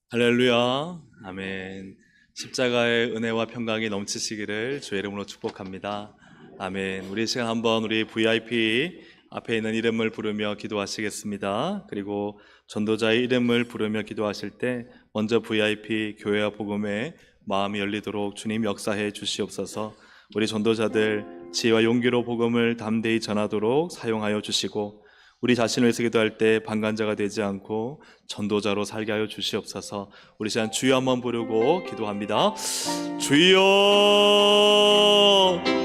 할렐루야, 아멘. 십자가의 은혜와 평강이 넘치시기를 주의 이름으로 축복합니다. 아멘. 우리 이 시간 한번 우리 VIP 앞에 있는 이름을 부르며 기도하시겠습니다. 그리고 전도자의 이름을 부르며 기도하실 때 먼저 VIP 교회와 복음에 마음이 열리도록 주님 역사해 주시옵소서. 우리 전도자들 지혜와 용기로 복음을 담대히 전하도록 사용하여 주시고, 우리 자신을 위해서 기도할 때 방관자가 되지 않고 전도자로 살게 하여 주시옵소서. 우리 시간 주여 한번 부르고 기도합니다. 주여.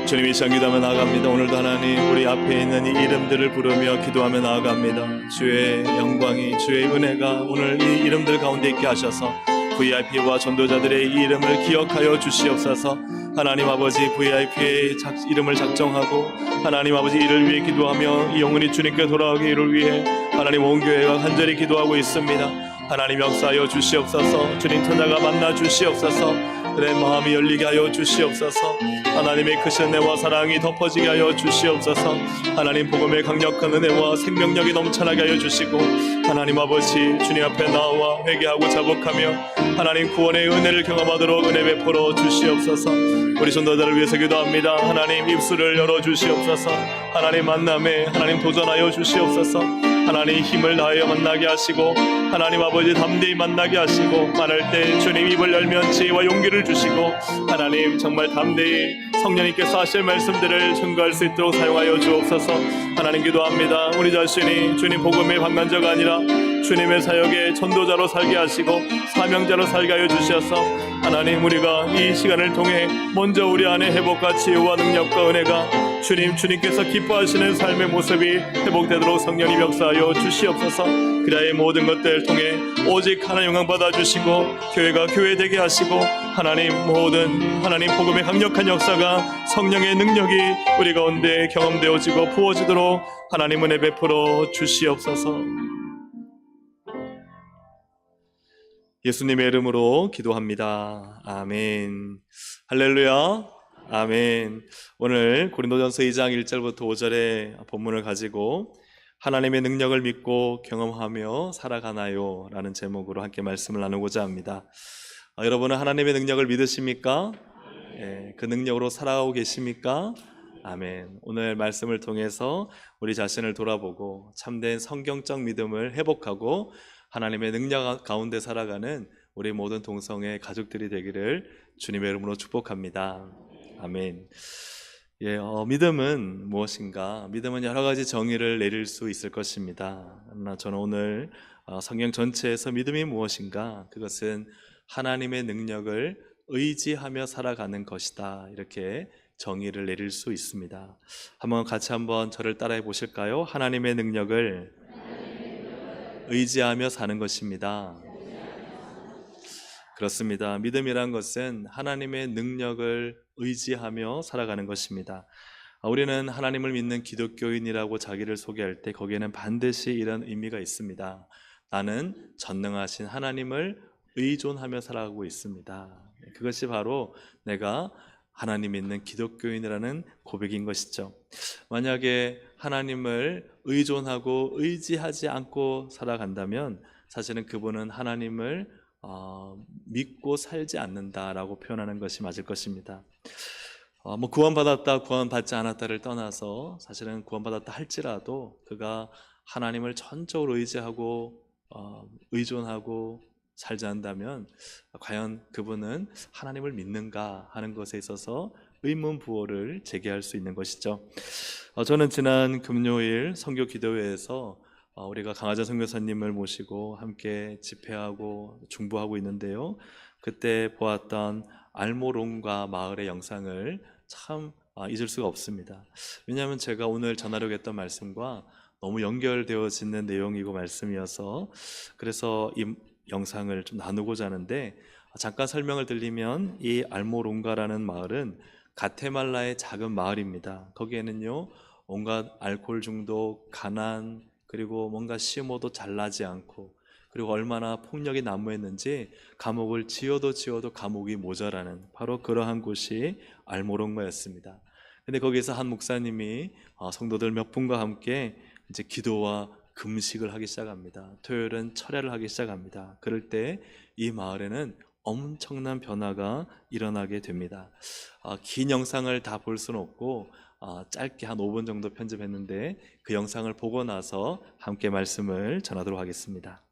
주님, 이 시간 기도하며 나아갑니다. 오늘도 하나님 우리 앞에 있는 이 이름들을 부르며 기도하며 나아갑니다. 주의 영광이, 주의 은혜가 오늘 이 이름들 가운데 있게 하셔서 VIP와 전도자들의 이 이름을 기억하여 주시옵소서. 하나님 아버지, VIP의 이름을 작정하고 하나님 아버지 이를 위해 기도하며 이 영혼이 주님께 돌아오기를 위해 하나님 온 교회가 간절히 기도하고 있습니다. 하나님 역사하여 주시옵소서. 주님 천자가 만나 주시옵소서. 그래 마음이 열리게 하여 주시옵소서. 하나님의 크신 은혜와 사랑이 덮어지게 하여 주시옵소서. 하나님 복음의 강력한 은혜와 생명력이 넘쳐나게 하여 주시고, 하나님 아버지 주님 앞에 나와 회개하고 자복하며 하나님 구원의 은혜를 경험하도록 은혜 베풀어 주시옵소서. 우리 전도자를 위해서 기도합니다. 하나님 입술을 열어 주시옵소서. 하나님 만남에 하나님 도전하여 주시옵소서. 하나님 힘을 다하여 만나게 하시고, 하나님 아버지 담대히 만나게 하시고, 말할 때 주님 입을 열면 지혜와 용기를 주시고, 하나님 정말 담대히 성령님께서 하실 말씀들을 증거할 수 있도록 사용하여 주옵소서. 하나님 기도합니다. 우리 자신이 주님 복음의 방관자가 아니라 주님의 사역의 전도자로 살게 하시고 사명자로 살게 하여 주셔서, 하나님 우리가 이 시간을 통해 먼저 우리 안에 회복과 치유와 능력과 은혜가 주님께서 기뻐하시는 삶의 모습이 회복되도록 성령님 역사하여 주시옵소서. 그리하여 모든 것들을 통해 오직 하나님 영광 받아주시고 교회가 교회되게 하시고, 하나님 모든 하나님 복음의 강력한 역사가 성령의 능력이 우리 가운데 경험되어지고 부어지도록 하나님 은혜 베풀어 주시옵소서. 예수님의 이름으로 기도합니다. 아멘. 할렐루야. 아멘. 오늘 고린도전서 2장 1절부터 5절의 본문을 가지고 하나님의 능력을 믿고 경험하며 살아가나요? 라는 제목으로 함께 말씀을 나누고자 합니다. 여러분은 하나님의 능력을 믿으십니까? 그 능력으로 살아가고 계십니까? 아멘. 오늘 말씀을 통해서 우리 자신을 돌아보고 참된 성경적 믿음을 회복하고 하나님의 능력 가운데 살아가는 우리 모든 동성의 가족들이 되기를 주님의 이름으로 축복합니다. 아멘. 믿음은 무엇인가? 믿음은 여러 가지 정의를 내릴 수 있을 것입니다. 그러나 저는 오늘 성경 전체에서 믿음이 무엇인가? 그것은 하나님의 능력을 의지하며 살아가는 것이다. 이렇게 정의를 내릴 수 있습니다. 같이 한번 저를 따라해 보실까요? 하나님의 능력을 의지하며 사는 것입니다. 그렇습니다. 믿음이란 것은 하나님의 능력을 의지하며 살아가는 것입니다. 우리는 하나님을 믿는 기독교인이라고 자기를 소개할 때 거기에는 반드시 이런 의미가 있습니다. 나는 전능하신 하나님을 의존하며 살아가고 있습니다. 그것이 바로 내가 하나님 믿는 기독교인이라는 고백인 것이죠. 만약에 하나님을 의존하고 의지하지 않고 살아간다면 사실은 그분은 하나님을 믿고 살지 않는다라고 표현하는 것이 맞을 것입니다. 구원받았다 구원받지 않았다를 떠나서 사실은 구원받았다 할지라도 그가 하나님을 전적으로 의지하고 의존하고 살지 않는다면 과연 그분은 하나님을 믿는가 하는 것에 있어서 의문부호를 제기할 수 있는 것이죠. 저는 지난 금요일 선교 기도회에서 우리가 강화자 선교사님을 모시고 함께 집회하고 중보하고 있는데요, 그때 보았던 알모론가 마을의 영상을 참 잊을 수가 없습니다. 왜냐하면 제가 오늘 전하려고 했던 말씀과 너무 연결되어지는 내용이고 말씀이어서 그래서 이 영상을 좀 나누고자 하는데, 잠깐 설명을 드리면 이 알모론가라는 마을은 가테말라의 작은 마을입니다. 거기에는요 온갖 알코올 중독, 가난, 그리고 뭔가 심어도 잘나지 않고, 그리고 얼마나 폭력이 난무했는지 감옥을 지어도 감옥이 모자라는 바로 그러한 곳이 알모론가였습니다. 근데 거기서 한 목사님이 성도들 몇 분과 함께 이제 기도와 금식을 하기 시작합니다. 토요일은 철야를 하기 시작합니다. 그럴 때 이 마을에는 엄청난 변화가 일어나게 됩니다. 긴 영상을 다 볼 수는 없고 짧게 한 5분 정도 편집했는데 그 영상을 보고 나서 함께 말씀을 전하도록 하겠습니다.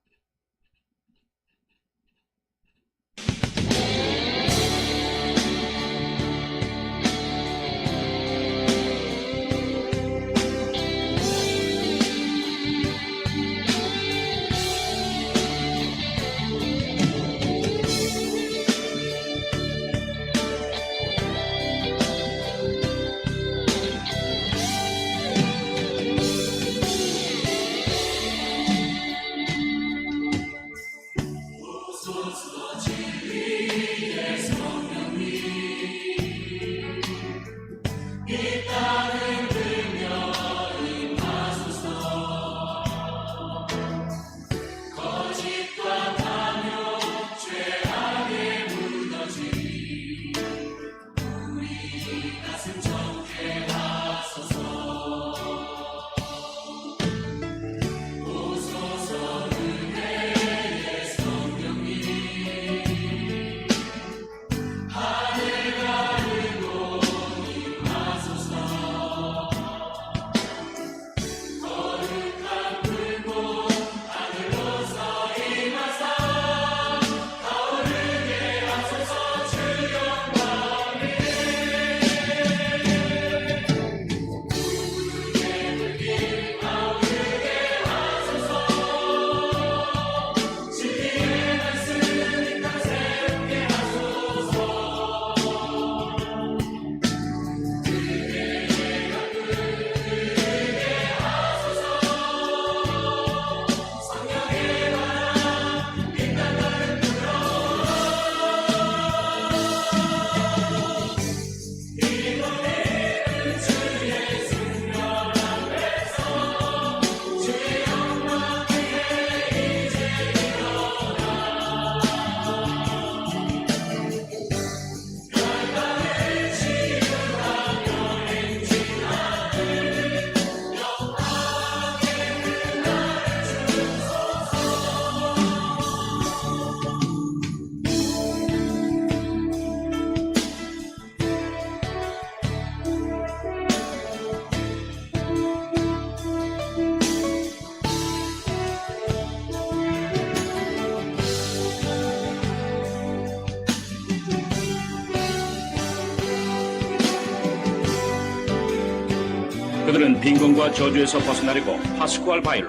그들은 빈곤과 저주에서 벗어나려고 파스쿠알 바일로,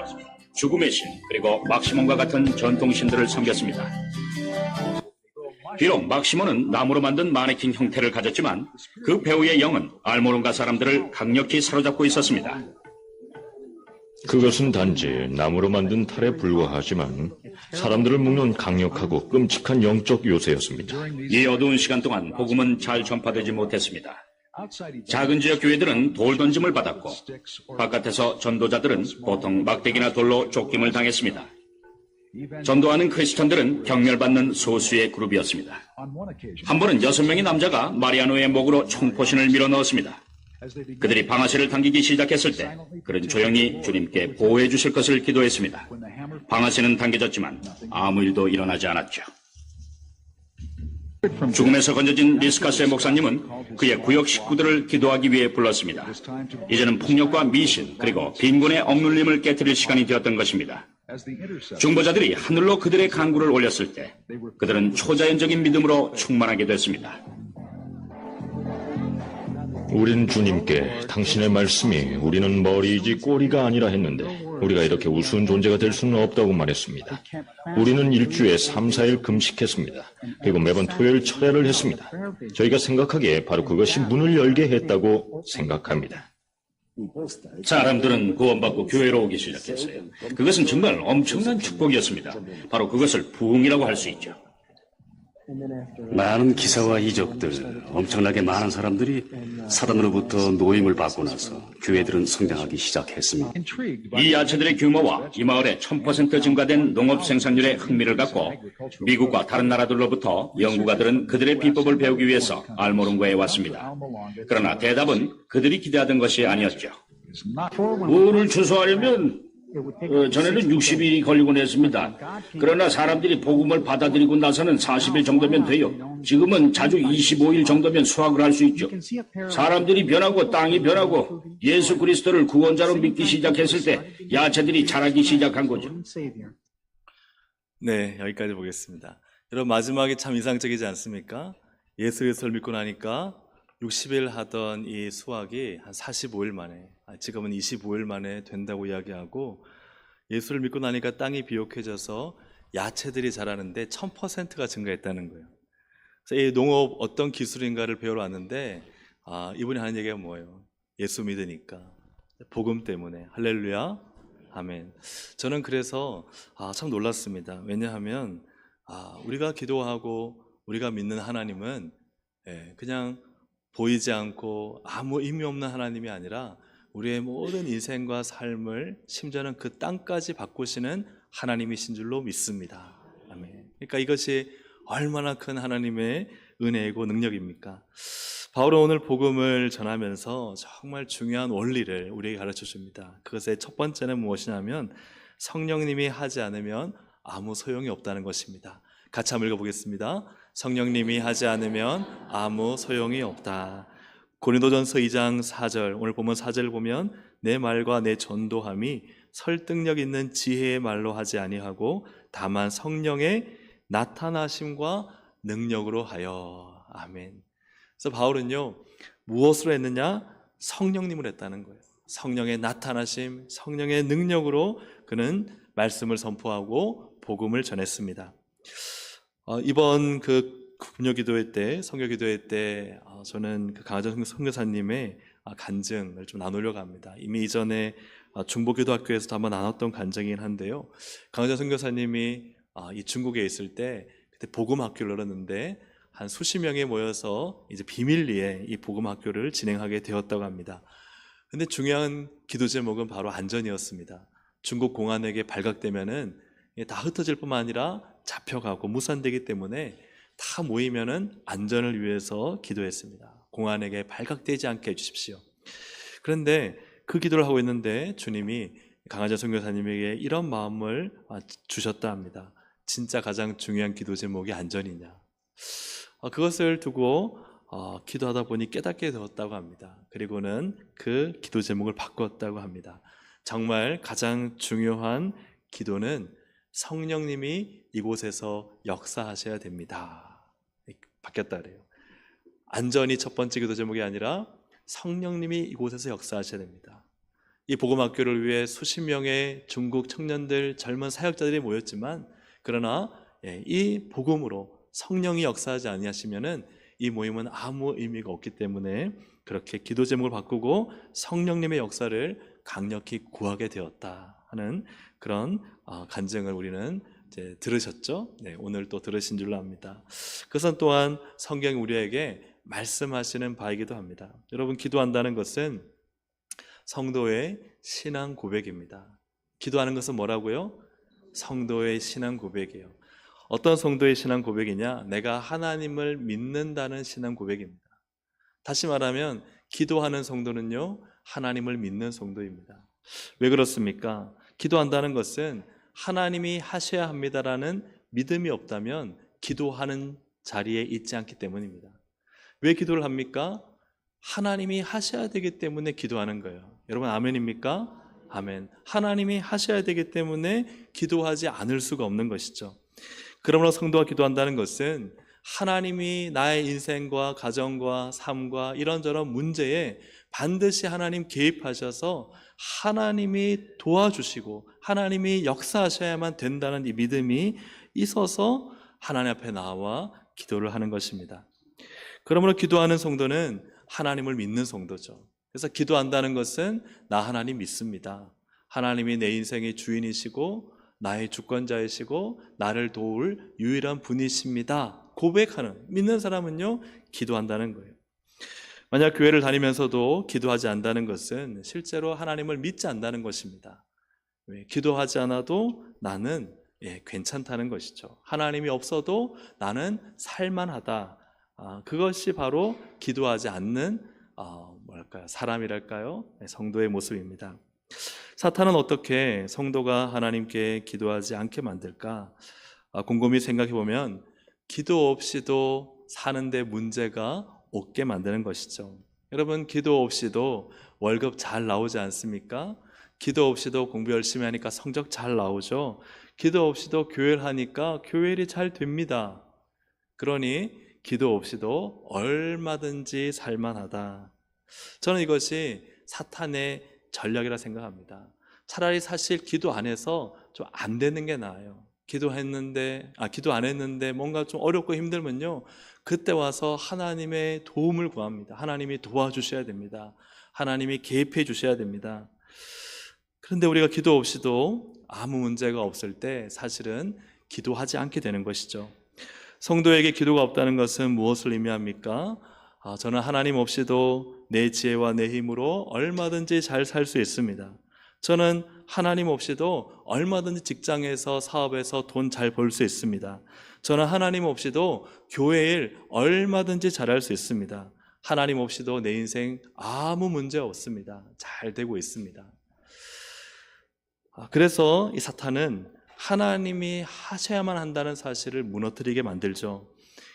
죽음의 신, 그리고 막시몬과 같은 전통신들을 섬겼습니다. 비록 막시몬은 나무로 만든 마네킹 형태를 가졌지만 그 배우의 영은 알모론가 사람들을 강력히 사로잡고 있었습니다. 그것은 단지 나무로 만든 탈에 불과하지만 사람들을 묶는 강력하고 끔찍한 영적 요새였습니다. 이 어두운 시간 동안 복음은 잘 전파되지 못했습니다. 작은 지역 교회들은 돌 던짐을 받았고 바깥에서 전도자들은 보통 막대기나 돌로 쫓김을 당했습니다. 전도하는 크리스천들은 경멸받는 소수의 그룹이었습니다. 한 번은 6명의 남자가 마리아노의 목으로 총포신을 밀어넣었습니다. 그들이 방아쇠를 당기기 시작했을 때 그는 조용히 주님께 보호해 주실 것을 기도했습니다. 방아쇠는 당겨졌지만 아무 일도 일어나지 않았죠. 죽음에서 건져진 리스카스의 목사님은 그의 구역 식구들을 기도하기 위해 불렀습니다. 이제는 폭력과 미신 그리고 빈곤의 억눌림을 깨뜨릴 시간이 되었던 것입니다. 중보자들이 하늘로 그들의 간구를 올렸을 때 그들은 초자연적인 믿음으로 충만하게 됐습니다. 우린 주님께 당신의 말씀이 우리는 머리이지 꼬리가 아니라 했는데 우리가 이렇게 우스운 존재가 될 수는 없다고 말했습니다. 우리는 일주에 3, 4일 금식했습니다. 그리고 매번 토요일 철야를 했습니다. 저희가 생각하기에 바로 그것이 문을 열게 했다고 생각합니다. 사람들은 구원받고 교회로 오기 시작했어요. 그것은 정말 엄청난 축복이었습니다. 바로 그것을 부흥이라고 할 수 있죠. 많은 기사와 이적들, 엄청나게 많은 사람들이 사단으로부터 노임을 받고 나서 교회들은 성장하기 시작했습니다. 이 야채들의 규모와 이 마을의 1000% 증가된 농업 생산률에 흥미를 갖고 미국과 다른 나라들로부터 연구가들은 그들의 비법을 배우기 위해서 알모론가에 왔습니다. 그러나 대답은 그들이 기대하던 것이 아니었죠. 우를 추수하려면 전에는 60일이 걸리곤 했습니다. 그러나 사람들이 복음을 받아들이고 나서는 40일 정도면 돼요. 지금은 자주 25일 정도면 수확을 할 수 있죠. 사람들이 변하고 땅이 변하고 예수 그리스도를 구원자로 믿기 시작했을 때 야채들이 자라기 시작한 거죠. 네, 여기까지 보겠습니다. 여러분, 마지막이 참 인상적이지 않습니까? 예수 그리스도를 믿고 나니까 60일 하던 이 수확이 한 45일 만에, 지금은 25일 만에 된다고 이야기하고, 예수를 믿고 나니까 땅이 비옥해져서 야채들이 자라는데 1000%가 증가했다는 거예요. 그래서 이 농업 어떤 기술인가를 배우러 왔는데, 이분이 하는 얘기가 뭐예요? 예수 믿으니까, 복음 때문에. 할렐루야, 아멘. 저는 그래서 참 놀랐습니다. 왜냐하면 우리가 기도하고 우리가 믿는 하나님은 그냥 보이지 않고 아무 의미 없는 하나님이 아니라 우리의 모든 인생과 삶을, 심지어는 그 땅까지 바꾸시는 하나님이신 줄로 믿습니다. 아멘. 그러니까 이것이 얼마나 큰 하나님의 은혜이고 능력입니까? 바울은 오늘 복음을 전하면서 정말 중요한 원리를 우리에게 가르쳐 줍니다. 그것의 첫 번째는 무엇이냐면 성령님이 하지 않으면 아무 소용이 없다는 것입니다. 같이 한번 읽어보겠습니다. 성령님이 하지 않으면 아무 소용이 없다. 고린도전서 2장 4절, 오늘 보면 4절을 보면 내 말과 내 전도함이 설득력 있는 지혜의 말로 하지 아니하고 다만 성령의 나타나심과 능력으로 하여. 아멘. 그래서 바울은요, 무엇으로 했느냐? 성령님을 했다는 거예요. 성령의 나타나심, 성령의 능력으로 그는 말씀을 선포하고 복음을 전했습니다. 이번 그 금요기도회 때, 성교기도회 때 저는 그 강화정 선교사님의 간증을 좀 나누려고 합니다. 이미 이전에 중보기도학교에서도 한번 나눴던 간증이긴 한데요. 강화정 선교사님이 이 중국에 있을 때 그때 복음학교를 열었는데 한 수십 명이 모여서 이제 비밀리에 이 복음학교를 진행하게 되었다고 합니다. 근데 중요한 기도 제목은 바로 안전이었습니다. 중국 공안에게 발각되면은 다 흩어질 뿐만 아니라 잡혀가고 무산되기 때문에 다 모이면은 안전을 위해서 기도했습니다. 공안에게 발각되지 않게 해주십시오. 그런데 그 기도를 하고 있는데 주님이 강화자 선교사님에게 이런 마음을 주셨다 합니다. 진짜 가장 중요한 기도 제목이 안전이냐. 그것을 두고 기도하다 보니 깨닫게 되었다고 합니다. 그리고는 그 기도 제목을 바꿨다고 합니다. 정말 가장 중요한 기도는 성령님이 이곳에서 역사하셔야 됩니다. 바뀌었다 그래요. 안전이 첫 번째 기도 제목이 아니라 성령님이 이곳에서 역사하셔야 됩니다. 이 복음학교를 위해 수십 명의 중국 청년들, 젊은 사역자들이 모였지만 그러나 이 복음으로 성령이 역사하지 아니하시면은 이 모임은 아무 의미가 없기 때문에 그렇게 기도 제목을 바꾸고 성령님의 역사를 강력히 구하게 되었다 하는 그런 간증을 우리는 이제 들으셨죠? 네, 오늘 또 들으신 줄로 압니다. 그것은 또한 성경이 우리에게 말씀하시는 바이기도 합니다. 여러분, 기도한다는 것은 성도의 신앙 고백입니다. 기도하는 것은 뭐라고요? 성도의 신앙 고백이에요. 어떤 성도의 신앙 고백이냐? 내가 하나님을 믿는다는 신앙 고백입니다. 다시 말하면 기도하는 성도는요, 하나님을 믿는 성도입니다. 왜 그렇습니까? 기도한다는 것은 하나님이 하셔야 합니다라는 믿음이 없다면 기도하는 자리에 있지 않기 때문입니다. 왜 기도를 합니까? 하나님이 하셔야 되기 때문에 기도하는 거예요. 여러분, 아멘입니까? 아멘. 하나님이 하셔야 되기 때문에 기도하지 않을 수가 없는 것이죠. 그러므로 성도가 기도한다는 것은 하나님이 나의 인생과 가정과 삶과 이런저런 문제에 반드시 하나님 개입하셔서 하나님이 도와주시고 하나님이 역사하셔야만 된다는 이 믿음이 있어서 하나님 앞에 나와 기도를 하는 것입니다. 그러므로 기도하는 성도는 하나님을 믿는 성도죠. 그래서 기도한다는 것은 나 하나님 믿습니다. 하나님이 내 인생의 주인이시고 나의 주권자이시고 나를 도울 유일한 분이십니다. 고백하는, 믿는 사람은요, 기도한다는 거예요. 만약 교회를 다니면서도 기도하지 않는다는 것은 실제로 하나님을 믿지 않는다는 것입니다. 기도하지 않아도 나는 괜찮다는 것이죠. 하나님이 없어도 나는 살만하다. 그것이 바로 기도하지 않는 사람이랄까요? 성도의 모습입니다. 사탄은 어떻게 성도가 하나님께 기도하지 않게 만들까? 곰곰이 생각해 보면 기도 없이도 사는데 문제가 없게 만드는 것이죠. 여러분, 기도 없이도 월급 잘 나오지 않습니까? 기도 없이도 공부 열심히 하니까 성적 잘 나오죠. 기도 없이도 교회를 하니까 교회 일이 잘 됩니다. 그러니 기도 없이도 얼마든지 살만하다. 저는 이것이 사탄의 전략이라 생각합니다. 차라리 사실 기도 안 해서 좀 안 되는 게 나아요. 기도 안 했는데 뭔가 좀 어렵고 힘들면요, 그때 와서 하나님의 도움을 구합니다. 하나님이 도와주셔야 됩니다. 하나님이 개입해 주셔야 됩니다. 그런데 우리가 기도 없이도 아무 문제가 없을 때 사실은 기도하지 않게 되는 것이죠. 성도에게 기도가 없다는 것은 무엇을 의미합니까? 저는 하나님 없이도 내 지혜와 내 힘으로 얼마든지 잘 살 수 있습니다. 저는 하나님 없이도 얼마든지 직장에서 사업에서 돈 잘 벌 수 있습니다. 저는 하나님 없이도 교회 일 얼마든지 잘할 수 있습니다. 하나님 없이도 내 인생 아무 문제 없습니다. 잘 되고 있습니다. 그래서 이 사탄은 하나님이 하셔야만 한다는 사실을 무너뜨리게 만들죠.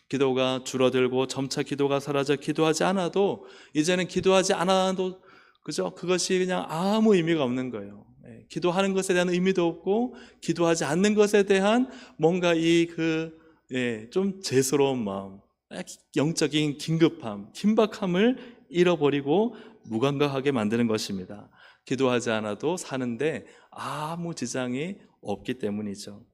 기도가 줄어들고 점차 기도가 사라져 기도하지 않아도 이제는 기도하지 않아도 그죠? 그것이 그냥 아무 의미가 없는 거예요. 기도하는 것에 대한 의미도 없고 기도하지 않는 것에 대한 뭔가 좀 죄스러운 마음, 영적인 긴급함, 긴박함을 잃어버리고 무감각하게 만드는 것입니다. 기도하지 않아도 사는데 아무 지장이 없기 때문이죠.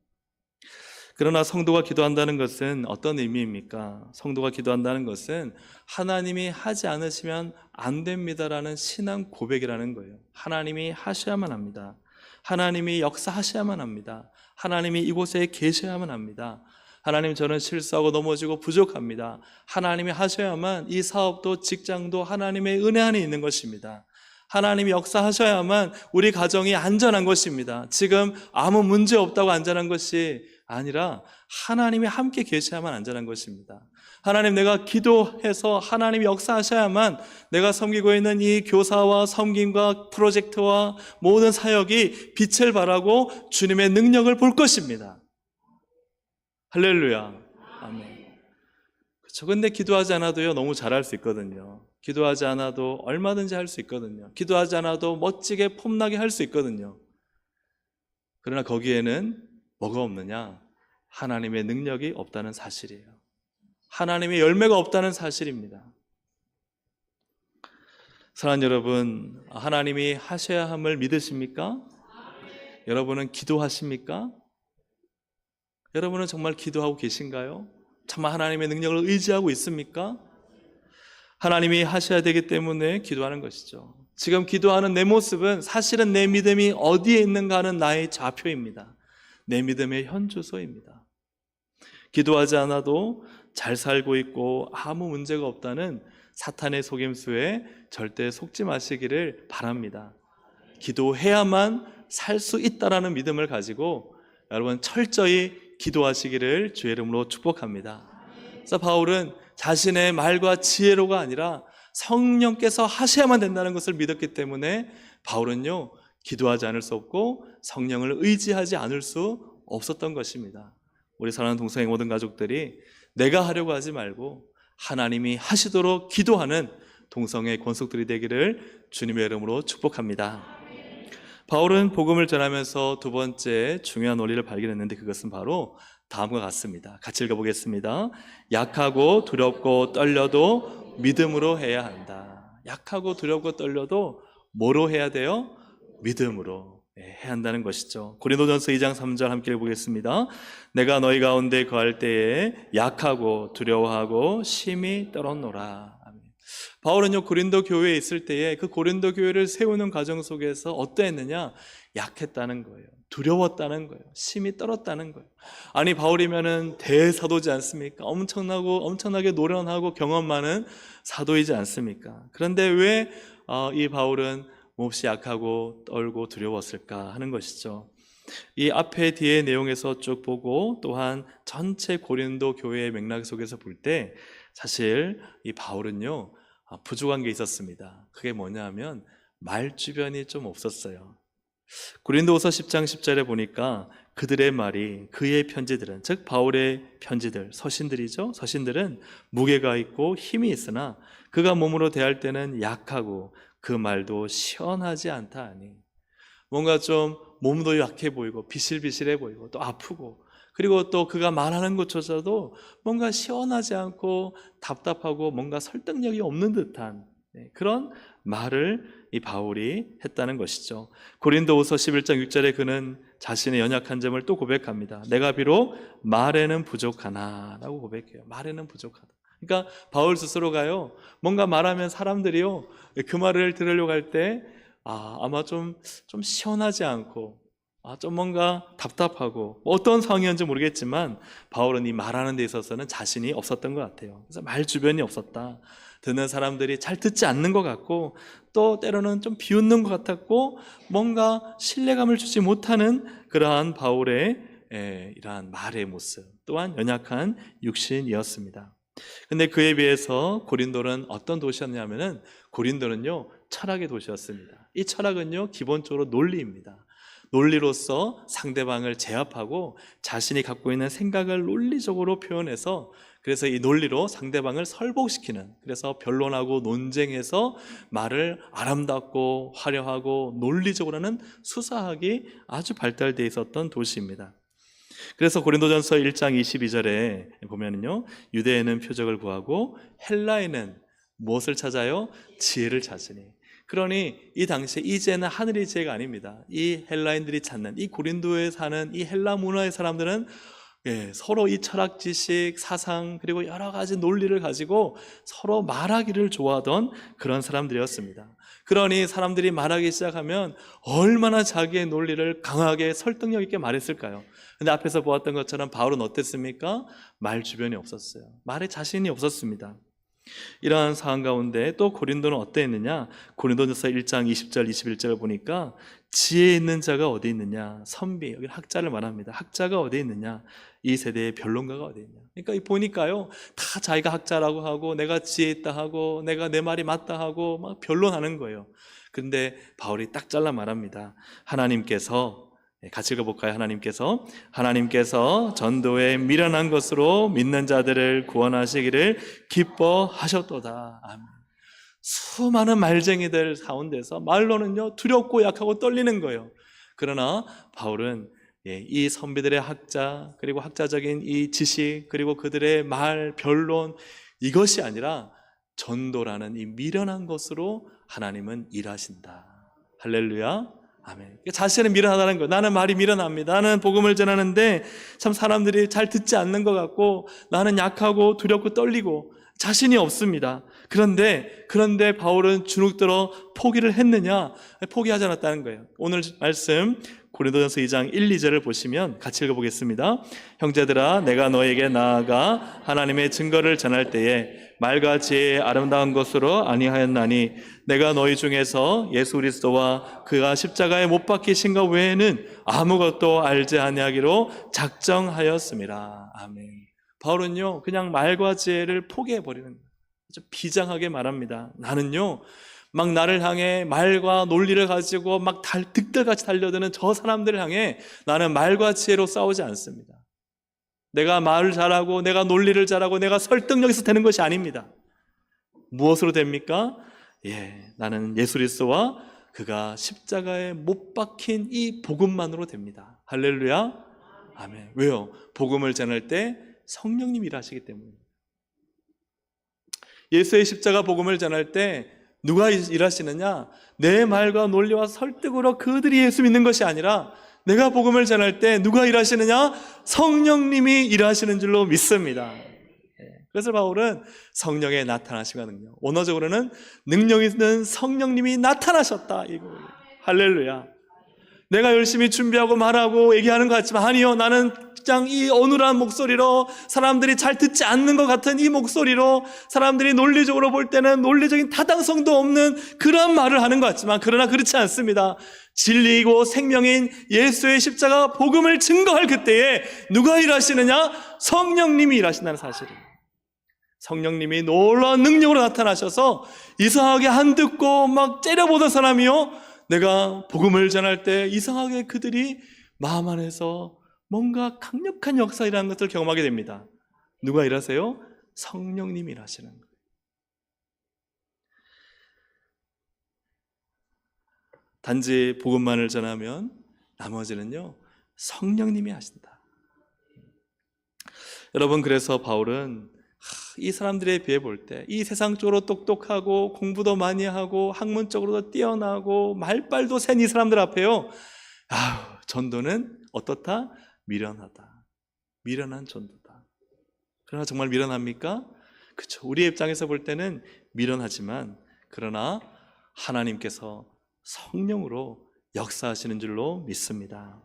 그러나 성도가 기도한다는 것은 어떤 의미입니까? 성도가 기도한다는 것은 하나님이 하지 않으시면 안 됩니다라는 신앙 고백이라는 거예요. 하나님이 하셔야만 합니다. 하나님이 역사하셔야만 합니다. 하나님이 이곳에 계셔야만 합니다. 하나님, 저는 실수하고 넘어지고 부족합니다. 하나님이 하셔야만 이 사업도 직장도 하나님의 은혜 안에 있는 것입니다. 하나님이 역사하셔야만 우리 가정이 안전한 것입니다. 지금 아무 문제 없다고 안전한 것이 아니라 하나님이 함께 계셔야만 안전한 것입니다. 하나님, 내가 기도해서 하나님이 역사하셔야만 내가 섬기고 있는 이 교사와 섬김과 프로젝트와 모든 사역이 빛을 발하고 주님의 능력을 볼 것입니다. 할렐루야. 아멘. 그렇죠. 근데 기도하지 않아도요, 너무 잘할 수 있거든요. 기도하지 않아도 얼마든지 할 수 있거든요. 기도하지 않아도 멋지게 폼나게 할 수 있거든요. 그러나 거기에는 뭐가 없느냐? 하나님의 능력이 없다는 사실이에요. 하나님의 열매가 없다는 사실입니다. 사랑하는 여러분, 하나님이 하셔야 함을 믿으십니까? 여러분은 기도하십니까? 여러분은 정말 기도하고 계신가요? 정말 하나님의 능력을 의지하고 있습니까? 하나님이 하셔야 되기 때문에 기도하는 것이죠. 지금 기도하는 내 모습은 사실은 내 믿음이 어디에 있는가 하는 나의 좌표입니다. 내 믿음의 현주소입니다. 기도하지 않아도 잘 살고 있고 아무 문제가 없다는 사탄의 속임수에 절대 속지 마시기를 바랍니다. 기도해야만 살 수 있다라는 믿음을 가지고 여러분 철저히 기도하시기를 주의 이름으로 축복합니다. 그래서 바울은 자신의 말과 지혜로가 아니라 성령께서 하셔야만 된다는 것을 믿었기 때문에 바울은요, 기도하지 않을 수 없고 성령을 의지하지 않을 수 없었던 것입니다. 우리 사랑하는 동성애 모든 가족들이 내가 하려고 하지 말고 하나님이 하시도록 기도하는 동성애 권속들이 되기를 주님의 이름으로 축복합니다. 바울은 복음을 전하면서 두 번째 중요한 원리를 발견했는데 그것은 바로 다음과 같습니다. 같이 읽어보겠습니다. 약하고 두렵고 떨려도 믿음으로 해야 한다. 약하고 두렵고 떨려도 뭐로 해야 돼요? 믿음으로 해야 한다는 것이죠. 고린도전서 2장 3절 함께 읽어보겠습니다. 내가 너희 가운데 거할 때에 약하고 두려워하고 심히 떨었노라. 바울은요, 고린도 교회에 있을 때에 그 고린도 교회를 세우는 과정 속에서 어떠했느냐? 약했다는 거예요. 두려웠다는 거예요. 심히 떨었다는 거예요. 아니, 바울이면은 대사도지 않습니까? 엄청나게 노련하고 경험 많은 사도이지 않습니까? 그런데 왜 이 바울은 몹시 약하고 떨고 두려웠을까 하는 것이죠. 이 앞에 뒤에 내용에서 쭉 보고 또한 전체 고린도 교회의 맥락 속에서 볼 때 사실 이 바울은요, 부족한 게 있었습니다. 그게 뭐냐 하면 말 주변이 좀 없었어요. 고린도후서 10장 10절에 보니까 그들의 말이, 그의 편지들은, 즉 바울의 편지들, 서신들이죠. 서신들은 무게가 있고 힘이 있으나 그가 몸으로 대할 때는 약하고 그 말도 시원하지 않다 하니, 뭔가 좀 몸도 약해 보이고 비실비실해 보이고 또 아프고, 그리고 또 그가 말하는 것조차도 뭔가 시원하지 않고 답답하고 뭔가 설득력이 없는 듯한 그런 말을 이 바울이 했다는 것이죠. 고린도후서 11장 6절에 그는 자신의 연약한 점을 또 고백합니다. 내가 비록 말에는 부족하나 라고 고백해요. 말에는 부족하다. 그러니까 바울 스스로가요, 뭔가 말하면 사람들이요, 그 말을 들으려고 할 때 아마 좀 시원하지 않고 좀 뭔가 답답하고, 어떤 상황이었는지 모르겠지만 바울은 이 말하는 데 있어서는 자신이 없었던 것 같아요. 그래서 말 주변이 없었다. 듣는 사람들이 잘 듣지 않는 것 같고, 또 때로는 좀 비웃는 것 같았고, 뭔가 신뢰감을 주지 못하는 그러한 바울의 이러한 말의 모습, 또한 연약한 육신이었습니다. 근데 그에 비해서 고린도는 어떤 도시였냐면은, 고린도는요 철학의 도시였습니다. 이 철학은요 기본적으로 논리입니다. 논리로서 상대방을 제압하고 자신이 갖고 있는 생각을 논리적으로 표현해서, 그래서 이 논리로 상대방을 설복시키는, 그래서 변론하고 논쟁해서 말을 아름답고 화려하고 논리적으로 하는 수사학이 아주 발달되어 있었던 도시입니다. 그래서 고린도전서 1장 22절에 보면은요, 유대인은 표적을 구하고 헬라인은 무엇을 찾아요? 지혜를 찾으니. 그러니 이 당시에 이 지혜는 하늘의 지혜가 아닙니다. 이 헬라인들이 찾는, 이 고린도에 사는 이 헬라 문화의 사람들은 서로 이 철학 지식, 사상, 그리고 여러 가지 논리를 가지고 서로 말하기를 좋아하던 그런 사람들이었습니다. 그러니 사람들이 말하기 시작하면 얼마나 자기의 논리를 강하게 설득력 있게 말했을까요? 근데 앞에서 보았던 것처럼 바울은 어땠습니까? 말 주변이 없었어요. 말에 자신이 없었습니다. 이러한 상황 가운데 또 고린도는 어땠느냐? 고린도전서 1장 20절 21절을 보니까 지혜 있는 자가 어디 있느냐? 선비, 여기 학자를 말합니다. 학자가 어디 있느냐? 이 세대의 변론가가 어디 있냐? 그러니까 보니까요, 다 자기가 학자라고 하고 내가 지혜 있다 하고 내가 내 말이 맞다 하고 막 변론하는 거예요. 근데 바울이 딱 잘라 말합니다. 하나님께서, 같이 읽어볼까요? 하나님께서 전도에 미련한 것으로 믿는 자들을 구원하시기를 기뻐하셨도다. 아멘. 수많은 말쟁이들 가운데서 말로는요 두렵고 약하고 떨리는 거예요. 그러나 바울은 이 선비들의 학자, 그리고 학자적인 이 지식, 그리고 그들의 말, 변론, 이것이 아니라 전도라는 이 미련한 것으로 하나님은 일하신다. 할렐루야. 아멘. 자신은 미련하다는 거예요. 나는 말이 미련합니다. 나는 복음을 전하는데 참 사람들이 잘 듣지 않는 것 같고, 나는 약하고 두렵고 떨리고 자신이 없습니다. 그런데 바울은 주눅들어 포기를 했느냐? 포기하지 않았다는 거예요. 오늘 말씀 고린도전서 2장 1, 2절을 보시면 같이 읽어보겠습니다. 형제들아, 내가 너에게 나아가 하나님의 증거를 전할 때에 말과 지혜의 아름다운 것으로 아니하였나니 내가 너희 중에서 예수 그리스도와 그가 십자가에 못 박히신 것 외에는 아무것도 알지 아니하기로 작정하였습니다. 아멘. 바울은요 그냥 말과 지혜를 포기해버리는 거예요. 아주 비장하게 말합니다. 나는요 막 나를 향해 말과 논리를 가지고 막 득달같이 달려드는 저 사람들을 향해 나는 말과 지혜로 싸우지 않습니다. 내가 말을 잘하고 내가 논리를 잘하고 내가 설득력에서 되는 것이 아닙니다. 무엇으로 됩니까? 나는 예수 그리스도와 그가 십자가에 못 박힌 이 복음만으로 됩니다. 할렐루야. 아멘. 왜요? 복음을 전할 때 성령님이 일하시기 때문입니다. 예수의 십자가 복음을 전할 때 누가 일하시느냐? 내 말과 논리와 설득으로 그들이 예수 믿는 것이 아니라 내가 복음을 전할 때 누가 일하시느냐? 성령님이 일하시는 줄로 믿습니다. 그래서 바울은 성령의 나타나심과 능력, 원어적으로는 능력 있는 성령님이 나타나셨다. 이거. 할렐루야. 내가 열심히 준비하고 말하고 얘기하는 것 같지만 아니요, 나는 그냥 이 어눌한 목소리로, 사람들이 잘 듣지 않는 것 같은 이 목소리로, 사람들이 논리적으로 볼 때는 논리적인 타당성도 없는 그런 말을 하는 것 같지만, 그러나 그렇지 않습니다. 진리이고 생명인 예수의 십자가 복음을 증거할 그때에 누가 일하시느냐? 성령님이 일하신다는 사실입니다. 성령님이 놀라운 능력으로 나타나셔서 이상하게 안 듣고 막 째려보던 사람이요, 내가 복음을 전할 때 이상하게 그들이 마음 안에서 뭔가 강력한 역사라는 것을 경험하게 됩니다. 누가 일하세요? 성령님이 일하시는 거예요. 단지 복음만을 전하면 나머지는요, 성령님이 하신다. 여러분, 그래서 바울은 이 사람들에 비해 볼 때 이 세상적으로 똑똑하고 공부도 많이 하고 학문적으로도 뛰어나고 말빨도 센 이 사람들 앞에요, 전도는 어떻다? 미련하다. 미련한 전도다. 그러나 정말 미련합니까? 그렇죠. 우리의 입장에서 볼 때는 미련하지만, 그러나 하나님께서 성령으로 역사하시는 줄로 믿습니다.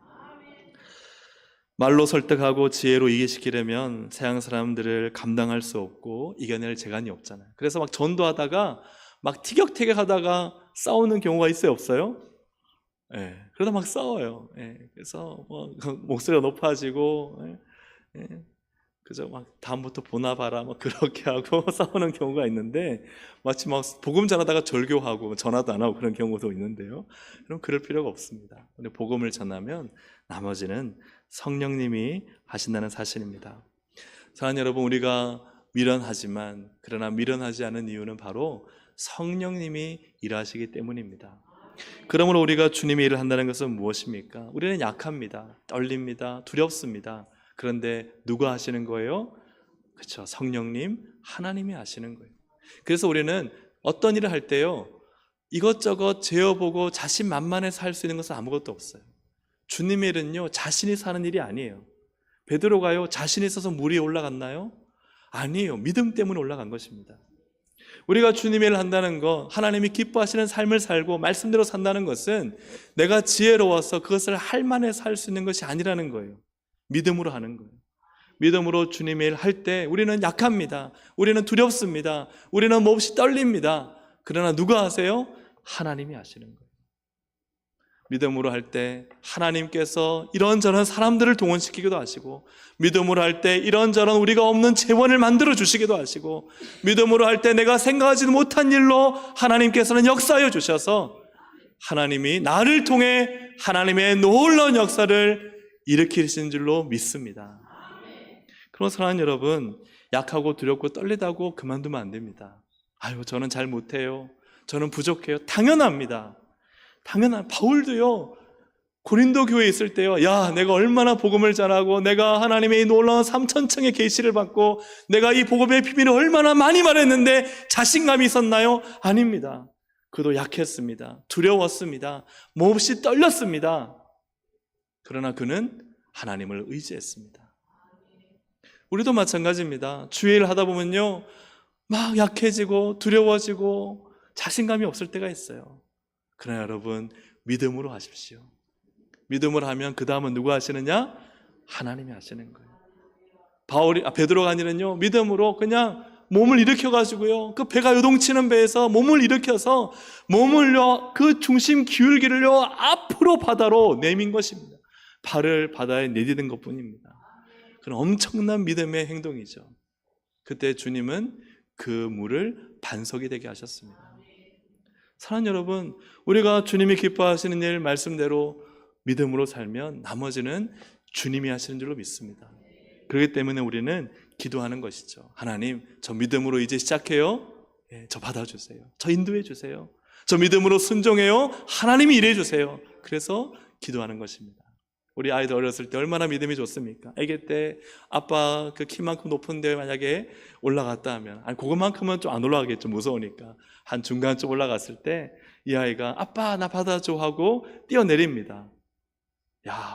말로 설득하고 지혜로 이해시키려면 세상 사람들을 감당할 수 없고 이겨낼 재간이 없잖아요. 그래서 막 전도하다가 막 티격태격하다가 싸우는 경우가 있어요, 없어요? 예, 그러다 막 싸워요. 예, 그래서 뭐 목소리가 높아지고, 그죠? 막 다음부터 보나 봐라, 뭐 그렇게 하고 싸우는 경우가 있는데, 마치 막 복음 전하다가 절교하고 전화도 안 하고 그런 경우도 있는데요. 그럼 그럴 필요가 없습니다. 근데 복음을 전하면 나머지는 성령님이 하신다는 사실입니다. 사랑하는 여러분, 우리가 미련하지만, 그러나 미련하지 않은 이유는 바로 성령님이 일하시기 때문입니다. 그러므로 우리가 주님의 일을 한다는 것은 무엇입니까? 우리는 약합니다. 떨립니다. 두렵습니다. 그런데 누가 하시는 거예요? 그렇죠. 성령님, 하나님이 하시는 거예요. 그래서 우리는 어떤 일을 할 때요, 이것저것 재어보고 자신만만해서 할 수 있는 것은 아무것도 없어요. 주님의 일은요, 자신이 사는 일이 아니에요. 베드로가요, 자신이 있어서 물 위에 올라갔나요? 아니에요. 믿음 때문에 올라간 것입니다. 우리가 주님의 일을 한다는 것, 하나님이 기뻐하시는 삶을 살고 말씀대로 산다는 것은 내가 지혜로워서 그것을 할 만해서 할 수 있는 것이 아니라는 거예요. 믿음으로 하는 거예요. 믿음으로 주님의 일을 할 때 우리는 약합니다. 우리는 두렵습니다. 우리는 몹시 떨립니다. 그러나 누가 하세요? 하나님이 하시는 거예요. 믿음으로 할 때 하나님께서 이런저런 사람들을 동원시키기도 하시고, 믿음으로 할 때 이런저런 우리가 없는 재원을 만들어 주시기도 하시고, 믿음으로 할 때 내가 생각하지도 못한 일로 하나님께서는 역사하여 주셔서 하나님이 나를 통해 하나님의 놀라운 역사를 일으키시는 줄로 믿습니다. 그럼 사랑하는 여러분, 약하고 두렵고 떨리다고 그만두면 안 됩니다. 저는 잘 못해요. 저는 부족해요. 당연합니다. 바울도요, 고린도 교회에 있을 때요, 내가 얼마나 복음을 전하고 내가 하나님의 이 놀라운 3,000층의 계시를 받고 내가 이 복음의 비밀을 얼마나 많이 말했는데 자신감이 있었나요? 아닙니다. 그도 약했습니다. 두려웠습니다. 몹시 떨렸습니다. 그러나 그는 하나님을 의지했습니다. 우리도 마찬가지입니다. 주의 일을 하다 보면요, 막 약해지고 두려워지고 자신감이 없을 때가 있어요. 그러나 여러분, 믿음으로 하십시오. 믿음으로 하면 그 다음은 누가 하시느냐? 하나님이 하시는 거예요. 베드로가 아니는요, 믿음으로 그냥 몸을 일으켜가지고요, 그 배가 요동치는 배에서 몸을 일으켜서 몸을요, 그 중심 기울기를요, 앞으로 바다로 내민 것입니다. 발을 바다에 내디딘 것 뿐입니다. 그런 엄청난 믿음의 행동이죠. 그때 주님은 그 물을 반석이 되게 하셨습니다. 사랑하는 여러분, 우리가 주님이 기뻐하시는 일 말씀대로 믿음으로 살면 나머지는 주님이 하시는 줄로 믿습니다. 그렇기 때문에 우리는 기도하는 것이죠. 하나님, 저 믿음으로 이제 시작해요. 저 받아주세요. 저 인도해 주세요. 저 믿음으로 순종해요. 하나님이 일해 주세요. 그래서 기도하는 것입니다. 우리 아이들 어렸을 때 얼마나 믿음이 좋습니까? 아기 때 아빠 그 키만큼 높은 데 만약에 올라갔다 하면, 그것만큼은 좀 안 올라가겠죠. 무서우니까. 한 중간쯤 올라갔을 때 이 아이가 아빠 나 받아줘 하고 뛰어내립니다.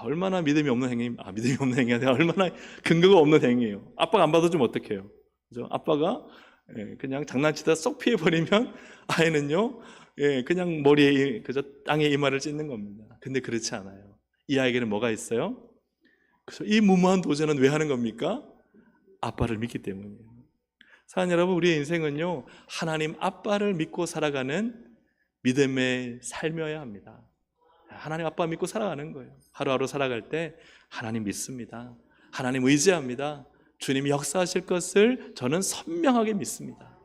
얼마나 믿음이 없는 믿음이 없는 행위가 아니라 얼마나 근거가 없는 행위예요. 아빠가 안 받아주면 어떡해요? 그죠? 아빠가 그냥 장난치다 쏙 피해버리면 아이는요, 그냥 머리에, 그저 땅에 이마를 찢는 겁니다. 근데 그렇지 않아요. 이 아이에게는 뭐가 있어요? 그래서 이 무모한 도전은 왜 하는 겁니까? 아빠를 믿기 때문이에요. 사랑하는 여러분, 우리의 인생은요, 하나님 아빠를 믿고 살아가는 믿음의 삶이어야 합니다. 하나님 아빠 믿고 살아가는 거예요. 하루하루 살아갈 때 하나님 믿습니다. 하나님 의지합니다. 주님이 역사하실 것을 저는 선명하게 믿습니다.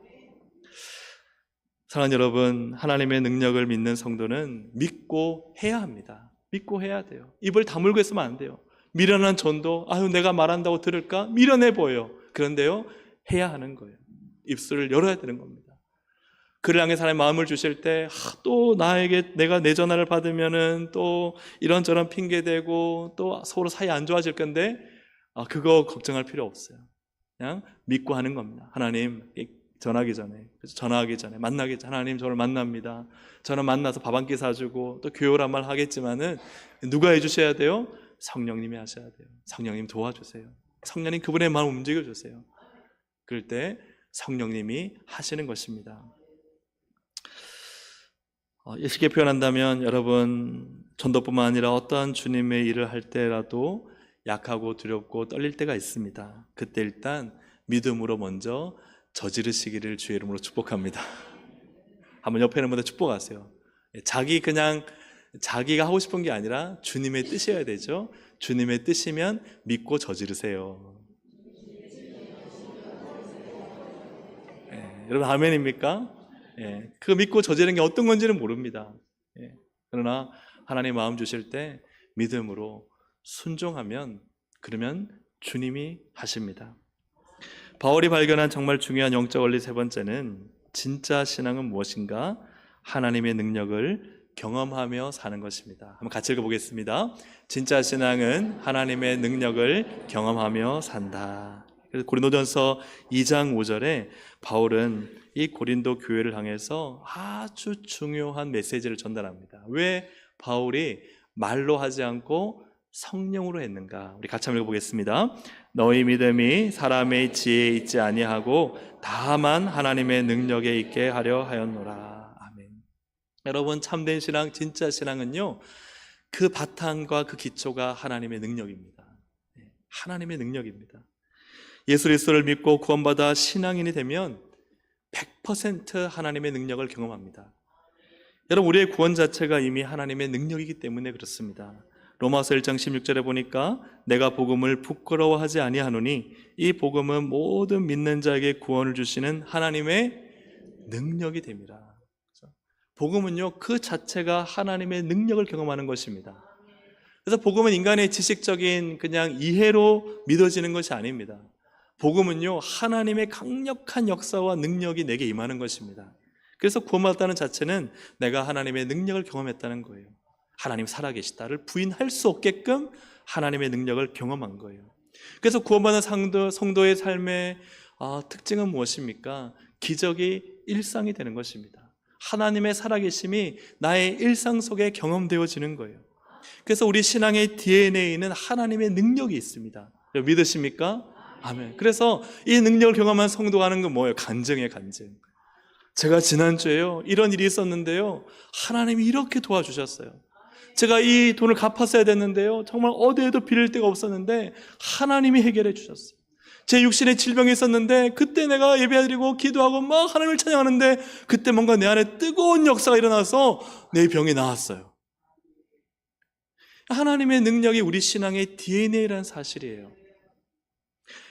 사랑하는 여러분, 하나님의 능력을 믿는 성도는 믿고 해야 합니다. 믿고 해야 돼요. 입을 다물고 있으면 안 돼요. 미련한 전도, 아유 내가 말한다고 들을까? 미련해 보여요. 그런데요, 해야 하는 거예요. 입술을 열어야 되는 겁니다. 그를 향해 하나님 마음을 주실 때 또 나에게 내가 내 전화를 받으면은 또 이런저런 핑계대고 또 서로 사이 안 좋아질 건데 그거 걱정할 필요 없어요. 그냥 믿고 하는 겁니다. 하나님 전화하기 전에 만나기 전에 하나님 저를 만납니다. 저는 만나서 밥 한 끼 사주고 또 교요란 말 하겠지만은 누가 해주셔야 돼요? 성령님이 하셔야 돼요. 성령님 도와주세요. 성령님 그분의 마음 움직여주세요. 그럴 때 성령님이 하시는 것입니다. 쉽게 표현한다면 여러분, 전도뿐만 아니라 어떠한 주님의 일을 할 때라도 약하고 두렵고 떨릴 때가 있습니다. 그때 일단 믿음으로 먼저 저지르시기를 주의 이름으로 축복합니다. 한번 옆에 있는 분들 축복하세요. 자기가 하고 싶은 게 아니라 주님의 뜻이어야 되죠. 주님의 뜻이면 믿고 저지르세요. 여러분 아멘입니까? 그 믿고 저지르는 게 어떤 건지는 모릅니다. 그러나 하나님 마음 주실 때 믿음으로 순종하면 그러면 주님이 하십니다. 바울이 발견한 정말 중요한 영적 원리 세 번째는 진짜 신앙은 무엇인가? 하나님의 능력을 경험하며 사는 것입니다. 한번 같이 읽어보겠습니다. 진짜 신앙은 하나님의 능력을 경험하며 산다. 그래서 고린도전서 2장 5절에 바울은 이 고린도 교회를 향해서 아주 중요한 메시지를 전달합니다. 왜 바울이 말로 하지 않고 성령으로 했는가? 우리 같이 한번 읽어보겠습니다. 너희 믿음이 사람의 지혜에 있지 아니하고 다만 하나님의 능력에 있게 하려 하였노라. 아멘. 여러분, 참된 신앙, 진짜 신앙은요, 그 바탕과 그 기초가 하나님의 능력입니다. 하나님의 능력입니다. 예수 그리스도를 믿고 구원받아 신앙인이 되면 100% 하나님의 능력을 경험합니다. 여러분, 우리의 구원 자체가 이미 하나님의 능력이기 때문에 그렇습니다. 로마서 1장 16절에 보니까 내가 복음을 부끄러워하지 아니하노니 이 복음은 모든 믿는 자에게 구원을 주시는 하나님의 능력이 됩니다. 복음은요, 그 자체가 하나님의 능력을 경험하는 것입니다. 그래서 복음은 인간의 지식적인 그냥 이해로 믿어지는 것이 아닙니다. 복음은요, 하나님의 강력한 역사와 능력이 내게 임하는 것입니다. 그래서 구원받았다는 자체는 내가 하나님의 능력을 경험했다는 거예요. 하나님 살아계시다를 부인할 수 없게끔 하나님의 능력을 경험한 거예요. 그래서 구원받은 성도의 삶의 특징은 무엇입니까? 기적이 일상이 되는 것입니다. 하나님의 살아계심이 나의 일상 속에 경험되어지는 거예요. 그래서 우리 신앙의 DNA에는 하나님의 능력이 있습니다. 믿으십니까? 아멘. 그래서 이 능력을 경험한 성도가 하는 건 뭐예요? 간증이에요, 간증. 제가 지난주에요, 이런 일이 있었는데요, 하나님이 이렇게 도와주셨어요. 제가 이 돈을 갚았어야 됐는데요, 정말 어디에도 빌릴 데가 없었는데 하나님이 해결해 주셨어요. 제 육신에 질병이 있었는데 그때 내가 예배드리고 기도하고 막 하나님을 찬양하는데 그때 뭔가 내 안에 뜨거운 역사가 일어나서 내 병이 나았어요. 하나님의 능력이 우리 신앙의 DNA라는 사실이에요.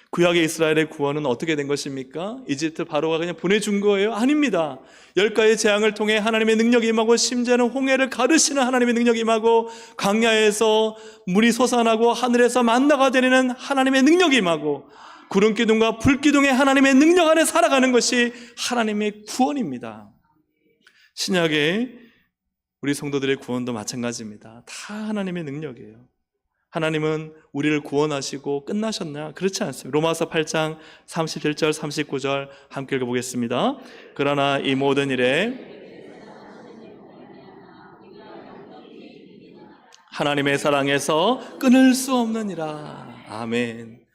구약의 이스라엘의 구원은 어떻게 된 것입니까? 이집트 바로가 그냥 보내준 거예요? 아닙니다. 10가지 재앙을 통해 하나님의 능력이 임하고 심지어는 홍해를 가르시는 하나님의 능력이 임하고 광야에서 물이 솟아나고 하늘에서 만나가 내리는 하나님의 능력이 임하고 구름기둥과 불기둥의 하나님의 능력 안에 살아가는 것이 하나님의 구원입니다. 신약의 우리 성도들의 구원도 마찬가지입니다. 다 하나님의 능력이에요. 하나님은 우리를 구원하시고 끝나셨나? 그렇지 않습니다. 로마서 8장 37절 39절 함께 읽어보겠습니다. 그러나 이 모든 일에 하나님의 사랑에서 끊을 수 없느니라. 아멘.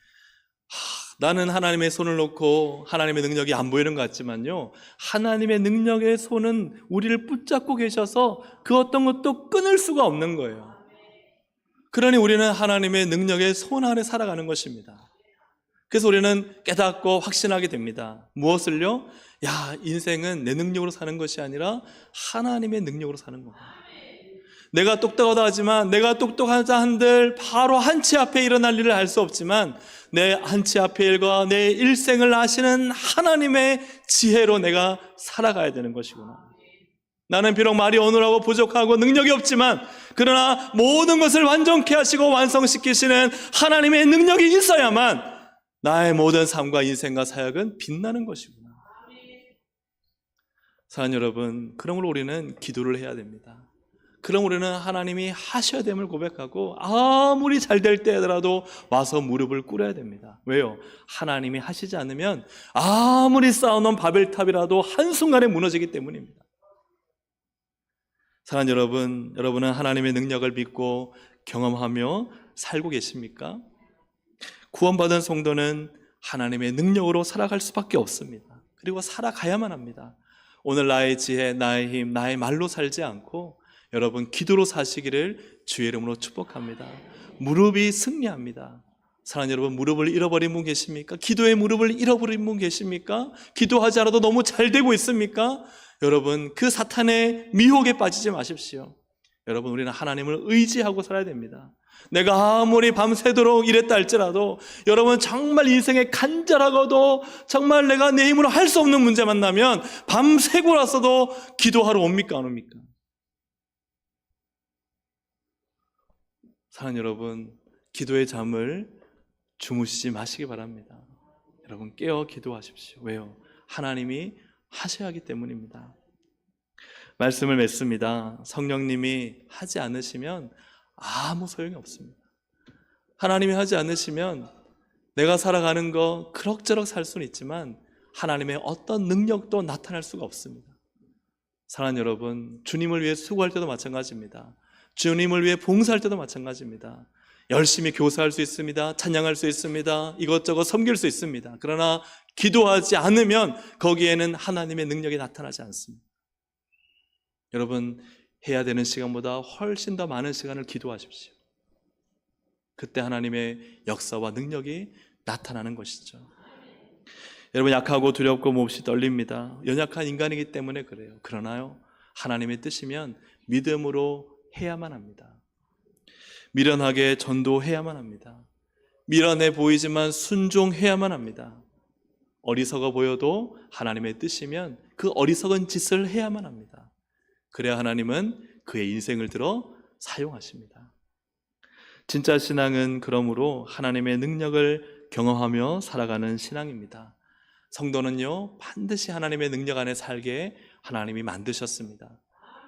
나는 하나님의 손을 놓고 하나님의 능력이 안 보이는 것 같지만요, 하나님의 능력의 손은 우리를 붙잡고 계셔서 그 어떤 것도 끊을 수가 없는 거예요. 그러니 우리는 하나님의 능력의 손 아래 살아가는 것입니다. 그래서 우리는 깨닫고 확신하게 됩니다. 무엇을요? 인생은 내 능력으로 사는 것이 아니라 하나님의 능력으로 사는 겁니다. 내가 똑똑하다 하지만 내가 똑똑하자 한들 바로 한치 앞에 일어날 일을 알 수 없지만 내 한치앞의 일과 내 일생을 아시는 하나님의 지혜로 내가 살아가야 되는 것이구나. 나는 비록 말이 어눌하고 부족하고 능력이 없지만 그러나 모든 것을 완전케 하시고 완성시키시는 하나님의 능력이 있어야만 나의 모든 삶과 인생과 사역은 빛나는 것이구나. 사랑하는 여러분, 그러므로 우리는 기도를 해야 됩니다. 그럼 우리는 하나님이 하셔야 됨을 고백하고 아무리 잘 될 때라도 와서 무릎을 꿇어야 됩니다. 왜요? 하나님이 하시지 않으면 아무리 쌓아놓은 바벨탑이라도 한순간에 무너지기 때문입니다. 사랑하는 여러분, 여러분은 하나님의 능력을 믿고 경험하며 살고 계십니까? 구원받은 성도는 하나님의 능력으로 살아갈 수밖에 없습니다. 그리고 살아가야만 합니다. 오늘 나의 지혜, 나의 힘, 나의 말로 살지 않고 여러분 기도로 사시기를 주의 이름으로 축복합니다. 무릎이 승리합니다. 사랑하는 여러분, 무릎을 잃어버린 분 계십니까? 기도의 무릎을 잃어버린 분 계십니까? 기도하지 않아도 너무 잘 되고 있습니까? 여러분, 그 사탄의 미혹에 빠지지 마십시오. 여러분, 우리는 하나님을 의지하고 살아야 됩니다. 내가 아무리 밤새도록 이랬다 할지라도 여러분 정말 인생에 간절하고도 정말 내가 내 힘으로 할 수 없는 문제 만나면 밤새고 나서도 기도하러 옵니까 안 옵니까? 사랑하는 여러분, 기도의 잠을 주무시지 마시기 바랍니다. 여러분 깨어 기도하십시오. 왜요? 하나님이 하셔야 하기 때문입니다. 말씀을 맺습니다. 성령님이 하지 않으시면 아무 소용이 없습니다. 하나님이 하지 않으시면 내가 살아가는 거 그럭저럭 살 수는 있지만 하나님의 어떤 능력도 나타날 수가 없습니다. 사랑하는 여러분, 주님을 위해 수고할 때도 마찬가지입니다. 주님을 위해 봉사할 때도 마찬가지입니다. 열심히 교사할 수 있습니다. 찬양할 수 있습니다. 이것저것 섬길 수 있습니다. 그러나 기도하지 않으면 거기에는 하나님의 능력이 나타나지 않습니다. 여러분, 해야 되는 시간보다 훨씬 더 많은 시간을 기도하십시오. 그때 하나님의 역사와 능력이 나타나는 것이죠. 여러분, 약하고 두렵고 몹시 떨립니다. 연약한 인간이기 때문에 그래요. 그러나요, 하나님의 뜻이면 믿음으로 해야만 합니다. 미련하게 전도해야만 합니다. 미련해 보이지만 순종해야만 합니다. 어리석어 보여도 하나님의 뜻이면 그 어리석은 짓을 해야만 합니다. 그래야 하나님은 그의 인생을 들어 사용하십니다. 진짜 신앙은 그러므로 하나님의 능력을 경험하며 살아가는 신앙입니다. 성도는요, 반드시 하나님의 능력 안에 살게 하나님이 만드셨습니다.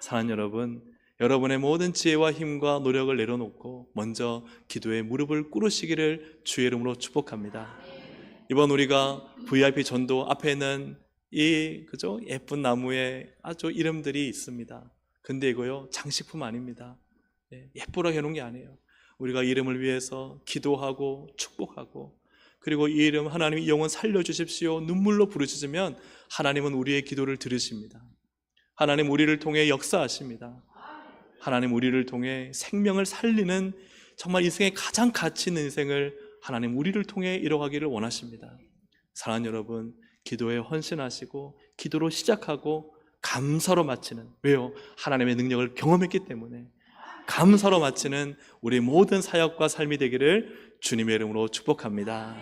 사랑하는 여러분, 여러분의 모든 지혜와 힘과 노력을 내려놓고 먼저 기도에 무릎을 꿇으시기를 주의 이름으로 축복합니다. 이번 우리가 VIP 전도 앞에는 그죠? 예쁜 나무에 아주 이름들이 있습니다. 근데 이거요, 장식품 아닙니다. 예쁘라 해놓은 게 아니에요. 우리가 이름을 위해서 기도하고 축복하고, 그리고 이 이름 하나님 이 영혼 살려주십시오 눈물로 부르짖으면 하나님은 우리의 기도를 들으십니다. 하나님 우리를 통해 역사하십니다. 하나님 우리를 통해 생명을 살리는 정말 인생의 가장 가치 있는 인생을 하나님 우리를 통해 이뤄가기를 원하십니다. 사랑하는 여러분, 기도에 헌신하시고 기도로 시작하고 감사로 마치는, 왜요? 하나님의 능력을 경험했기 때문에 감사로 마치는 우리 모든 사역과 삶이 되기를 주님의 이름으로 축복합니다.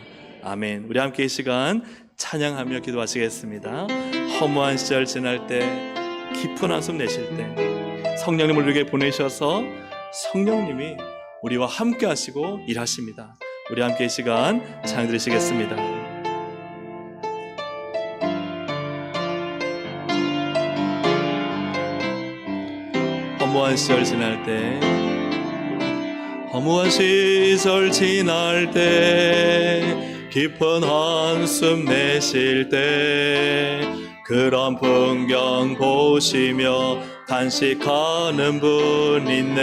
아멘. 우리 함께 이 시간 찬양하며 기도하시겠습니다. 허무한 시절 지날 때, 깊은 한숨 내쉴 때 성령님을 우리에게 보내셔서 성령님이 우리와 함께 하시고 일하십니다. 우리 함께 이 시간 찬양 드리시겠습니다. 허무한 시절 지날 때, 허무한 시절 지날 때, 깊은 한숨 내쉴 때, 그런 풍경 보시며 단식하는 분 있네.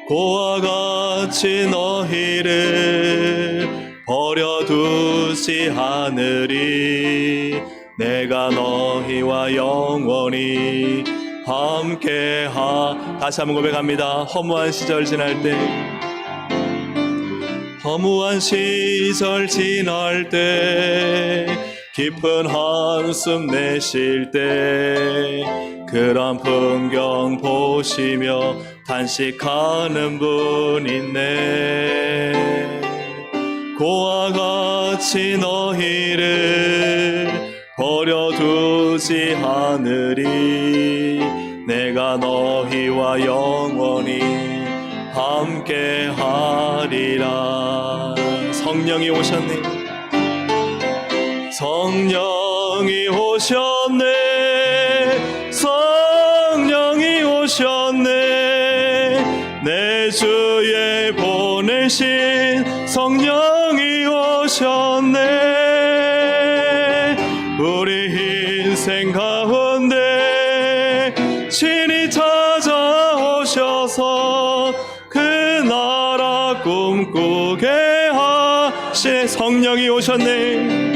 고와 같이 너희를 버려두지 않으리. 내가 너희와 영원히 함께하. 다시 한번 고백합니다. 허무한 시절 지날 때, 허무한 시절 지날 때, 깊은 한숨 내쉴 때, 그런 풍경 보시며 단식하는 분 있네. 고와 같이 너희를 버려두지 않으리. 내가 너희와 영원히 함께하리라. 성령이 오셨네. 성령이 오셨네. 성령이 오셨네. 내 주에 보내신 성령이 오셨네. 우리 인생 가운데 친히 찾아오셔서 그 나라 꿈꾸게 하신 성령이 오셨네.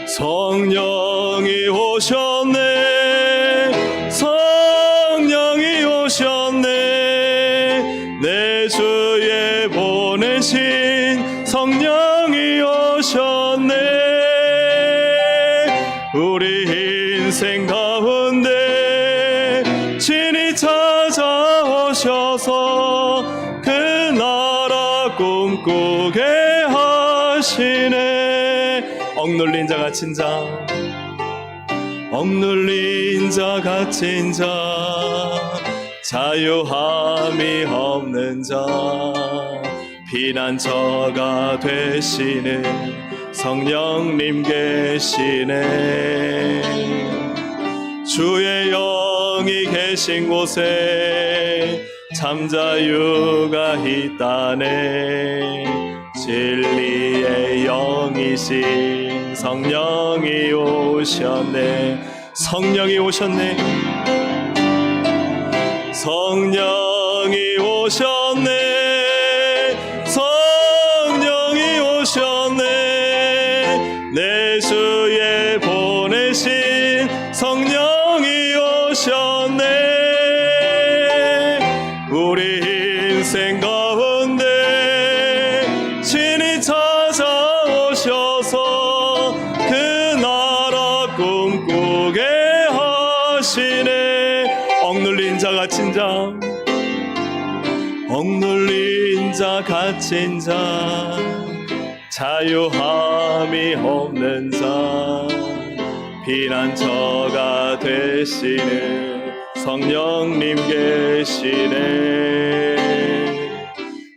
성령이 오셨네. 성령이 오셨네. 내 주에 보내신 성령이 오셨네. 우리 인생 가운데 친히 찾아오셔서 그 나라 꿈꾸게 하시네. 억눌린 자 갇힌 자, 억눌린 자 갇힌 자, 자유함이 없는 자, 피난처가 되시는 성령님 계시네. 주의 영이 계신 곳에 참자유가 있다네. 진리의 영이신 성령이 오셨네. 성령이 오셨네. 성령이 오셨네. 성령이 오셨네. 내 주에 보내신 성령이 오셨네. 우리 인생 가운데 친히 찾아오셔서 그 나라 꿈꾸게 하시네. 억눌린 자 갇힌 자, 억눌린 자 갇힌 자, 자유함이 없는 자, 피난처가 되시는 성령님 계시네.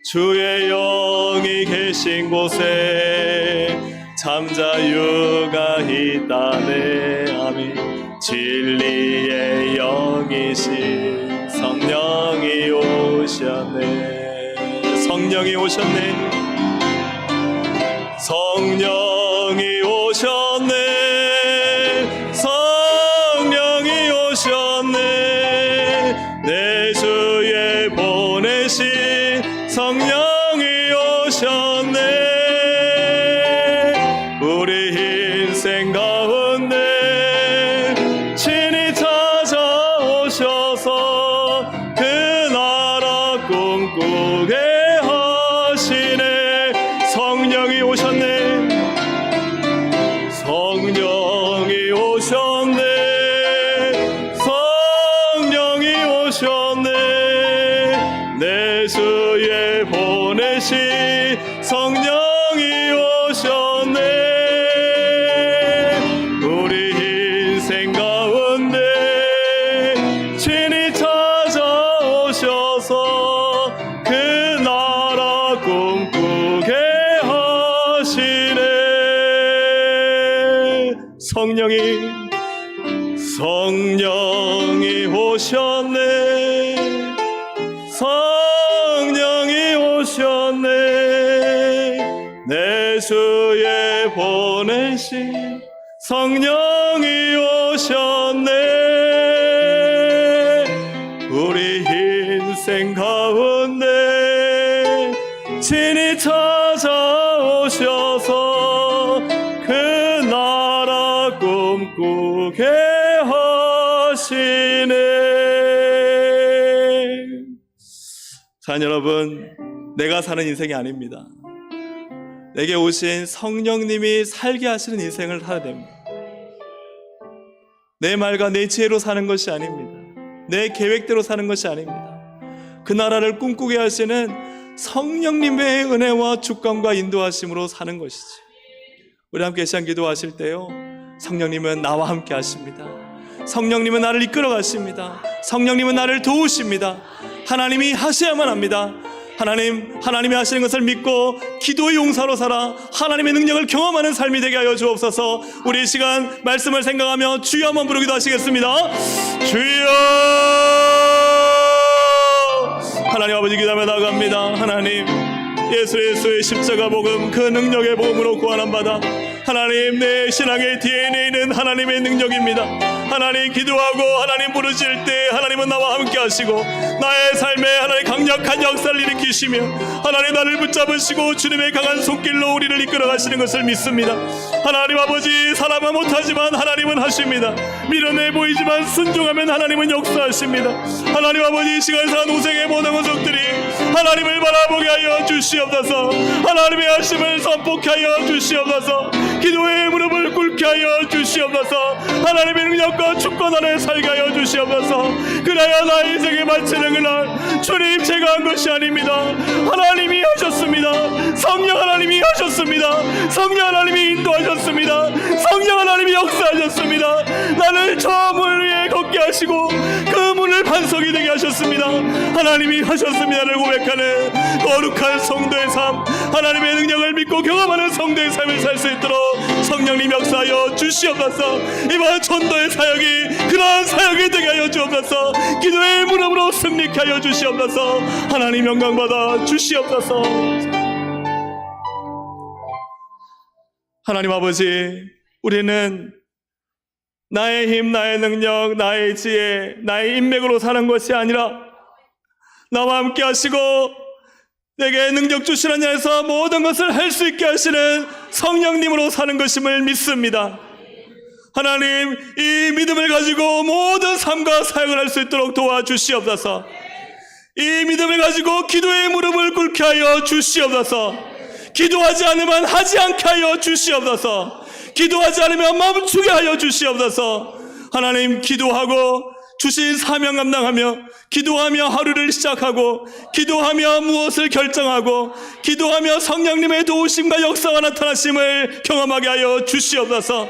주의 영이 계신 곳에 참자유가 있다네. 아멘. 진리의 영이신 성령이 오셨네. 성령이 오셨네. 성령이 오셨네. 성령이 오셨네. 내 주에 보내신 성령이 오셨네. 우리 인생 가운데 친히 찾아오셔서 그 나라 꿈꾸게 하시네. 성령이 오셨네. 성령이 오셨네. 성령이 오셨네. 내 주에 보내신 성령이 오셨네. 우리 인생 가운데 친히 찾아오셔서 그 나라 꿈꾸게 하시네. 성령이 오셨네. 성령이 오셨네. 내 주에 보내신 성령이 오셨네. 우리 인생 가운데 친히 찾아오셔서 그 나라 꿈꾸게 하시네. 자, 여러분, 내가 사는 인생이 아닙니다. 내게 오신 성령님이 살게 하시는 인생을 살아야 됩니다. 내 말과 내 지혜로 사는 것이 아닙니다. 내 계획대로 사는 것이 아닙니다. 그 나라를 꿈꾸게 하시는 성령님의 은혜와 주권과 인도하심으로 사는 것이지. 우리 함께 시간 기도하실 때요, 성령님은 나와 함께 하십니다. 성령님은 나를 이끌어 가십니다. 성령님은 나를 도우십니다. 하나님이 하셔야만 합니다. 하나님이 하시는 것을 믿고 기도의 용사로 살아 하나님의 능력을 경험하는 삶이 되게 하여 주옵소서. 우리 이 시간 말씀을 생각하며 주여 한번 부르기도 하시겠습니다. 주여. 하나님 아버지 기도하며 나갑니다. 하나님, 예수의 십자가 복음, 그 능력의 복음으로 구원한 바다, 하나님, 내 신앙의 DNA는 하나님의 능력입니다. 하나님, 기도하고 하나님 부르실 때 하나님은 나와 함께 하시고 나의 삶에 하나님 강력한 역사를 일으키시며 하나님 나를 붙잡으시고 주님의 강한 손길로 우리를 이끌어 가시는 것을 믿습니다. 하나님 아버지, 사람은 못하지만 하나님은 하십니다. 미련해 보이지만 순종하면 하나님은 역사하십니다. 하나님 아버지, 이 시간 산 오생의 모든 것들이 하나님을 바라보게 하여 주시옵소서. 하나님의 하심을 선포케 하여 주시옵소서. 기도의 무릎을 꿇게 하여 주시옵소서. 하나님의 능력과 주권 안에 살게 하여 주시옵소서. 그래야 나의 인생에 바치는 그날 주님, 제가 한 것이 아닙니다. 하나님이 하셨습니다. 성령 하나님이 하셨습니다. 성령 하나님이 인도하셨습니다. 성령 하나님이 역사하셨습니다. 나를 저 문 위에 걷게 하시고 그 문을 반석이 되게 하셨습니다. 하나님이 하셨습니다를 고백하는 거룩한 성도의 삶, 하나님의 능력을 믿고 경험하는 성도의 삶을 살 수 있도록 성령님 역사하여 주시옵소서. 이번 전도의 사역이 그러한 사역이 되게 하여 주옵소서. 기도의 무릎으로 승리케 하여 주시옵소서. 하나님 영광 받아 주시옵소서. 하나님 아버지, 우리는 나의 힘, 나의 능력, 나의 지혜, 나의 인맥으로 사는 것이 아니라 나와 함께 하시고 내게 능력 주시는 자에서 모든 것을 할 수 있게 하시는 성령님으로 사는 것임을 믿습니다. 하나님, 이 믿음을 가지고 모든 삶과 사역을 할 수 있도록 도와주시옵소서. 이 믿음을 가지고 기도의 무릎을 꿇게 하여 주시옵소서. 기도하지 않으면 하지 않게 하여 주시옵소서. 기도하지 않으면 멈추게 하여 주시옵소서. 하나님, 기도하고 주신 사명 감당하며 기도하며 하루를 시작하고 기도하며 무엇을 결정하고 기도하며 성령님의 도우심과 역사가 나타나심을 경험하게 하여 주시옵소서.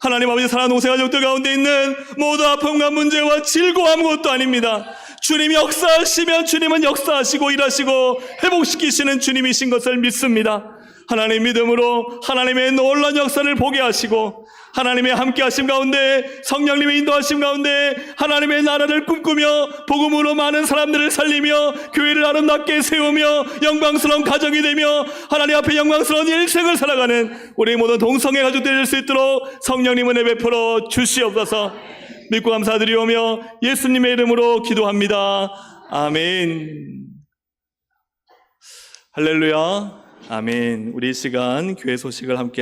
하나님 아버지, 사랑하는 오세 가족들 가운데 있는 모든 아픔과 문제와 질고 아무것도 아닙니다. 주님이 역사하시면 주님은 역사하시고 일하시고 회복시키시는 주님이신 것을 믿습니다. 하나님 믿음으로 하나님의 놀라운 역사를 보게 하시고 하나님의 함께하심 가운데, 성령님의 인도하심 가운데 하나님의 나라를 꿈꾸며 복음으로 많은 사람들을 살리며 교회를 아름답게 세우며 영광스러운 가정이 되며 하나님 앞에 영광스러운 일생을 살아가는 우리 모든 동성애 가족들이 될 수 있도록 성령님 은혜 베풀어 주시옵소서. 믿고 감사드리오며 예수님의 이름으로 기도합니다. 아멘. 할렐루야. 아멘. 우리 이 시간 교회 소식을 함께